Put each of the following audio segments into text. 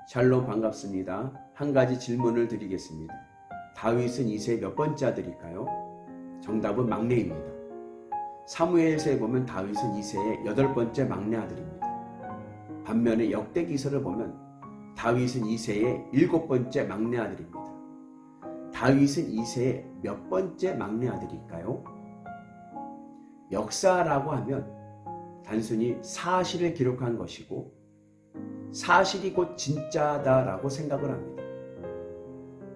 샬롬 반갑습니다. 한 가지 질문을 드리겠습니다. 다윗은 이새의 몇 번째 아들일까요? 정답은 막내입니다. 사무엘서에 보면 다윗은 이새의 8번째 막내 아들입니다. 반면에 역대기서를 보면 다윗은 이새의 7번째 막내 아들입니다. 다윗은 이새의 몇 번째 막내 아들일까요? 역사라고 하면 단순히 사실을 기록한 것이고 사실이 곧 진짜다라고 생각을 합니다.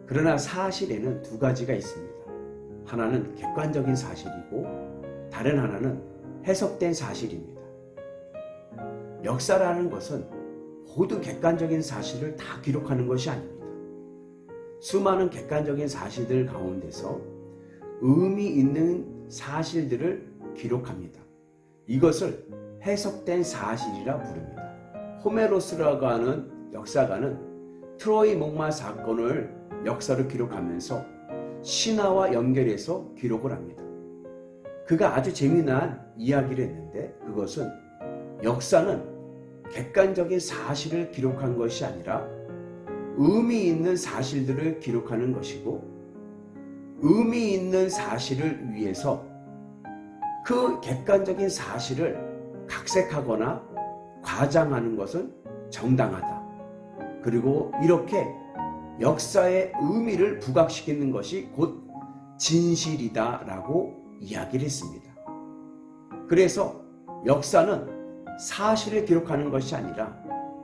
그러나 사실에는 두 가지가 있습니다. 하나는 객관적인 사실이고 다른 하나는 해석된 사실입니다. 역사라는 것은 모든 객관적인 사실을 다 기록하는 것이 아닙니다. 수많은 객관적인 사실들 가운데서 의미 있는 사실들을 기록합니다. 이것을 해석된 사실이라 부릅니다. 호메로스라고 하는 역사가는 트로이 목마 사건을 역사로 기록하면서 신화와 연결해서 기록을 합니다. 그가 아주 재미난 이야기를 했는데 그것은 역사는 객관적인 사실을 기록한 것이 아니라 의미 있는 사실들을 기록하는 것이고 의미 있는 사실을 위해서 그 객관적인 사실을 각색하거나 과장하는 것은 정당하다. 그리고 이렇게 역사의 의미를 부각시키는 것이 곧 진실이다라고 이야기를 했습니다. 그래서 역사는 사실을 기록하는 것이 아니라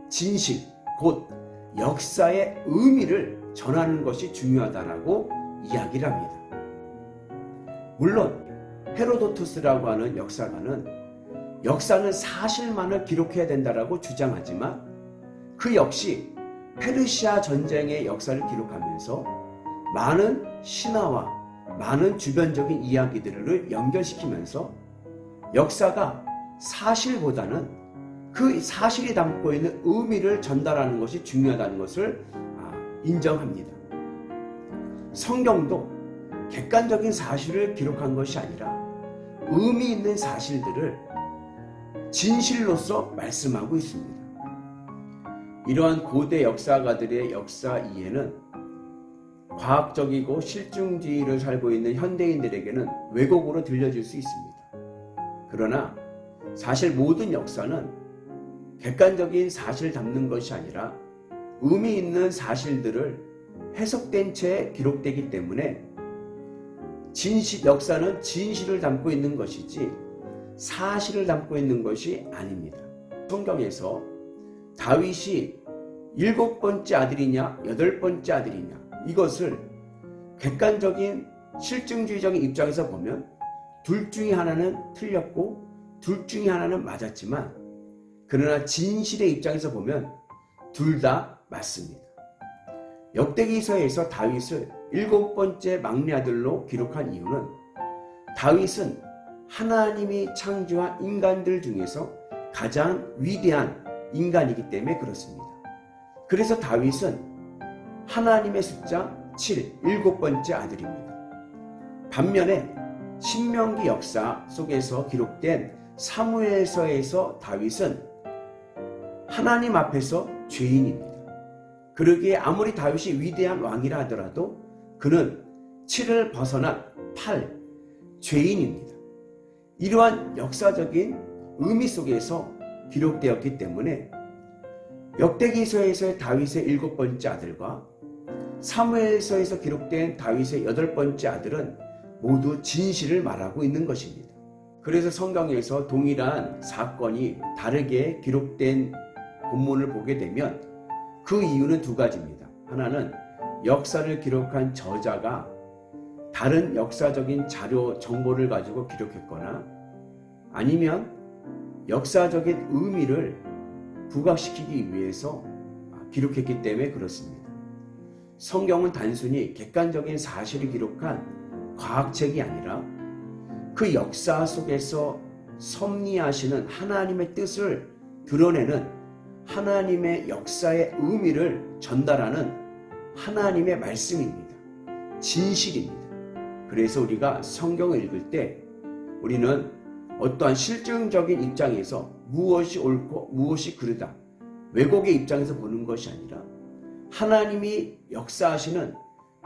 진실, 곧 역사의 의미를 전하는 것이 중요하다라고 이야기를 합니다. 물론 헤로도투스라고 하는 역사가는 역사는 사실만을 기록해야 된다라고 주장하지만 그 역시 페르시아 전쟁의 역사를 기록하면서 많은 신화와 많은 주변적인 이야기들을 연결시키면서 역사가 사실보다는 그 사실이 담고 있는 의미를 전달하는 것이 중요하다는 것을 인정합니다. 성경도 객관적인 사실을 기록한 것이 아니라 의미 있는 사실들을 진실로서 말씀하고 있습니다. 이러한 고대 역사가들의 역사 이해는 과학적이고 실증주의를 살고 있는 현대인들에게는 왜곡으로 들려질 수 있습니다. 그러나 사실 모든 역사는 객관적인 사실을 담는 것이 아니라 의미 있는 사실들을 해석된 채 기록되기 때문에 역사는 진실을 담고 있는 것이지 사실을 담고 있는 것이 아닙니다. 성경에서 다윗이 7번째 아들이냐 8번째 아들이냐 이것을 객관적인 실증주의적인 입장에서 보면 둘 중에 하나는 틀렸고 둘 중에 하나는 맞았지만 그러나 진실의 입장에서 보면 둘 다 맞습니다. 역대기서에서 다윗을 7번째 막내 아들로 기록한 이유는 다윗은 하나님이 창조한 인간들 중에서 가장 위대한 인간이기 때문에 그렇습니다. 그래서 다윗은 하나님의 숫자 7, 7번째 아들입니다. 반면에 신명기 역사 속에서 기록된 사무엘서에서 다윗은 하나님 앞에서 죄인입니다. 그러기에 아무리 다윗이 위대한 왕이라 하더라도 그는 7을 벗어난 8, 죄인입니다. 이러한 역사적인 의미 속에서 기록되었기 때문에 역대기서에서의 다윗의 7번째 아들과 사무엘서에서 기록된 다윗의 8번째 아들은 모두 진실을 말하고 있는 것입니다. 그래서 성경에서 동일한 사건이 다르게 기록된 본문을 보게 되면 그 이유는 두 가지입니다. 하나는 역사를 기록한 저자가 다른 역사적인 자료, 정보를 가지고 기록했거나 아니면 역사적인 의미를 부각시키기 위해서 기록했기 때문에 그렇습니다. 성경은 단순히 객관적인 사실을 기록한 과학책이 아니라 그 역사 속에서 섭리하시는 하나님의 뜻을 드러내는 하나님의 역사의 의미를 전달하는 하나님의 말씀입니다. 진실입니다. 그래서 우리가 성경을 읽을 때 우리는 어떠한 실증적인 입장에서 무엇이 옳고 무엇이 그르다 왜곡의 입장에서 보는 것이 아니라 하나님이 역사하시는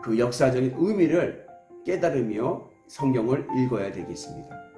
그 역사적인 의미를 깨달으며 성경을 읽어야 되겠습니다.